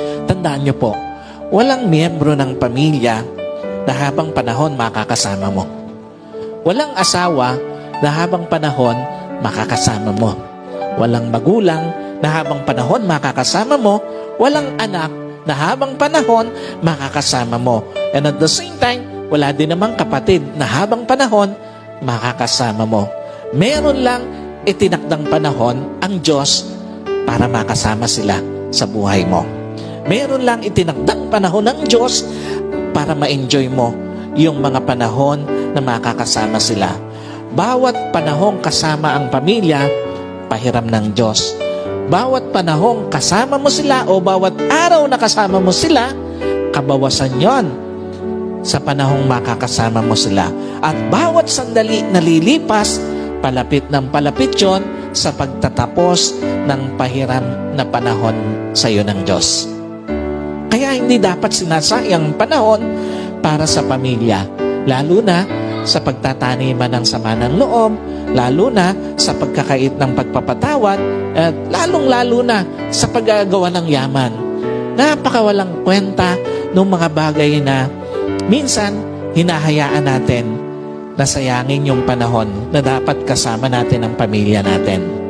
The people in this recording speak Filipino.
Tandaan niyo po, walang miyembro ng pamilya na habang panahon makakasama mo. Walang asawa na habang panahon makakasama mo. Walang magulang na habang panahon makakasama mo. Walang anak na habang panahon makakasama mo. And at the same time, wala din namang kapatid na habang panahon makakasama mo. Meron lang itinakdang panahon ang Diyos para makasama sila sa buhay mo. Meron lang itinakdang panahon ng Diyos para ma-enjoy mo yung mga panahon na makakasama sila. Bawat panahong kasama ang pamilya, pahiram ng Diyos. Bawat panahong kasama mo sila o bawat araw na kasama mo sila, kabawasan yon sa panahong makakasama mo sila. At bawat sandali na lilipas, palapit ng palapit yon sa pagtatapos ng pahiram na panahon sa iyo ng Diyos. Kaya hindi dapat sinasayang panahon para sa pamilya, lalo na sa pagtataniman ng sama ng loob, lalo na sa pagkakait ng pagpapatawad, at lalong-lalo na sa paggagawa ng yaman. Napakawalang kwenta ng mga bagay na minsan hinahayaan natin na sayangin yung panahon na dapat kasama natin ang pamilya natin.